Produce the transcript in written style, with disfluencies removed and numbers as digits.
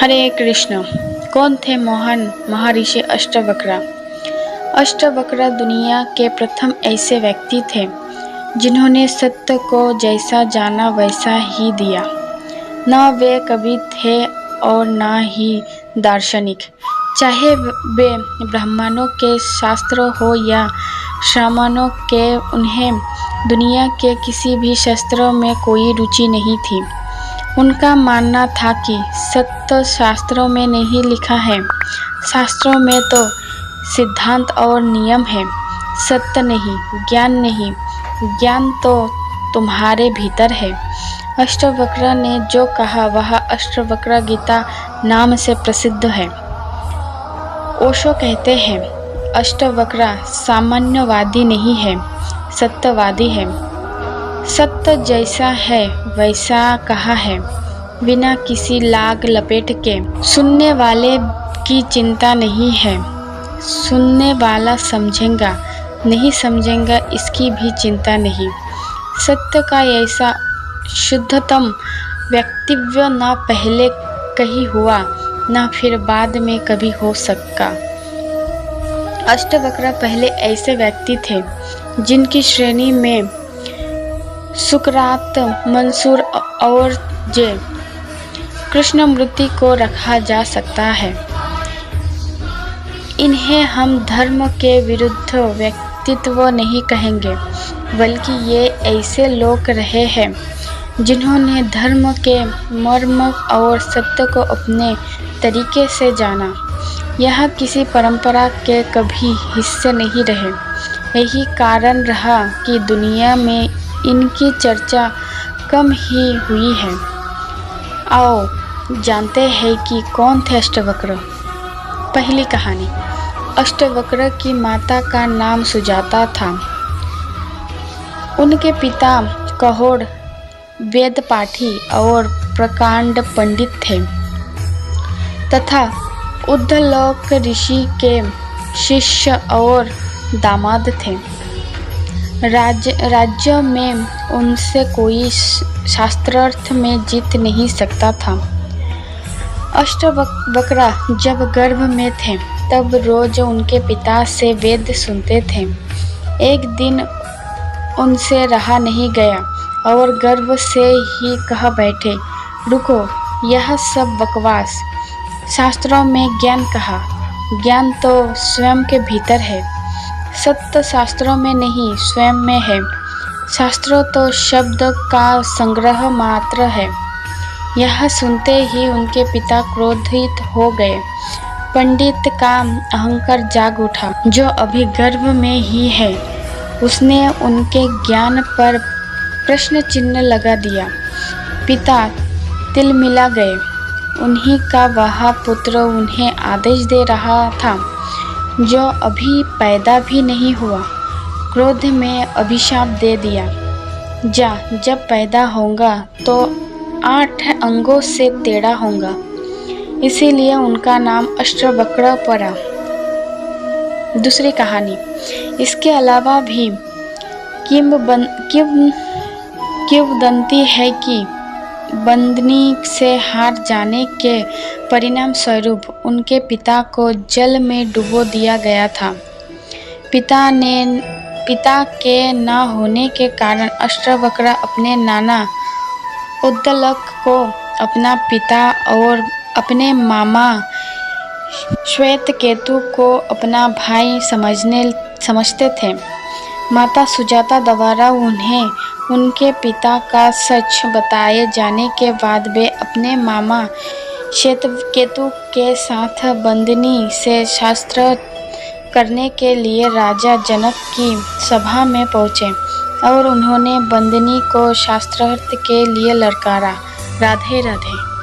हरे कृष्ण। कौन थे महान महर्षि अष्टावक्र? अष्टावक्र दुनिया के प्रथम ऐसे व्यक्ति थे जिन्होंने सत्य को जैसा जाना वैसा ही दिया। न वे कवि थे और न ही दार्शनिक। चाहे वे ब्राह्मणों के शास्त्र हो या श्रामणों के, उन्हें दुनिया के किसी भी शास्त्र में कोई रुचि नहीं थी। उनका मानना था कि सत्य शास्त्रों में नहीं लिखा है, शास्त्रों में तो सिद्धांत और नियम है। सत्य नहीं, ज्ञान नहीं, ज्ञान तो तुम्हारे भीतर है। अष्टावक्र ने जो कहा वह अष्टावक्र गीता नाम से प्रसिद्ध है। ओशो कहते हैं, अष्टावक्र सामान्यवादी नहीं है, सत्यवादी है। सत्य जैसा है वैसा कहा है, बिना किसी लाग लपेट के। सुनने वाले की चिंता नहीं है, सुनने वाला समझेगा नहीं समझेगा इसकी भी चिंता नहीं। सत्य का ऐसा शुद्धतम व्यक्तित्व न पहले कहीं हुआ न फिर बाद में कभी हो सका। अष्टावक्र पहले ऐसे व्यक्ति थे जिनकी श्रेणी में सुकरात, मंसूर और जे कृष्णमूर्ति को रखा जा सकता है। इन्हें हम धर्म के विरुद्ध व्यक्तित्व नहीं कहेंगे, बल्कि ये ऐसे लोग रहे हैं जिन्होंने धर्म के मर्म और सत्य को अपने तरीके से जाना। यह किसी परंपरा के कभी हिस्से नहीं रहे। यही कारण रहा कि दुनिया में इनकी चर्चा कम ही हुई है। आओ जानते हैं कि कौन थे अष्टावक्र। पहली कहानी। अष्टावक्र की माता का नाम सुजाता था। उनके पिता कहोड़ वेद पाठी और प्रकांड पंडित थे तथा उद्धलोक ऋषि के शिष्य और दामाद थे। राज्य में उनसे कोई शास्त्रार्थ में जीत नहीं सकता था। अष्टावक्र जब गर्भ में थे तब रोज उनके पिता से वेद सुनते थे। एक दिन उनसे रहा नहीं गया और गर्भ से ही कह बैठे, रुको, यह सब बकवास। शास्त्रों में ज्ञान कहा, ज्ञान तो स्वयं के भीतर है। सत्य शास्त्रों में नहीं, स्वयं में है। शास्त्रों तो शब्द का संग्रह मात्र है। यह सुनते ही उनके पिता क्रोधित हो गए। पंडित का अहंकार जाग उठा। जो अभी गर्भ में ही है, उसने उनके ज्ञान पर प्रश्न चिन्ह लगा दिया। पिता तिलमिला गए। उन्हीं का वह पुत्र उन्हें आदेश दे रहा था जो अभी पैदा भी नहीं हुआ। क्रोध में अभिशाप दे दिया, जा, जब पैदा होगा तो 8 अंगों से टेढ़ा होगा। इसीलिए उनका नाम अष्टावक्र पड़ा। दूसरी कहानी। इसके अलावा भी किंवदंती है कि बंदनी से हार जाने के परिणाम स्वरूप उनके पिता को जल में डुबो दिया गया था। पिता के न होने के कारण अष्टावक्र अपने नाना उद्धलक को अपना पिता और अपने मामा श्वेतकेतु को अपना भाई समझते थे। माता सुजाता द्वारा उन्हें उनके पिता का सच बताए जाने के बाद वे अपने मामा श्वेतकेतु के साथ बंदनी से शास्त्र करने के लिए राजा जनक की सभा में पहुँचे और उन्होंने बंदनी को शास्त्रार्थ के लिए ललकारा। राधे राधे।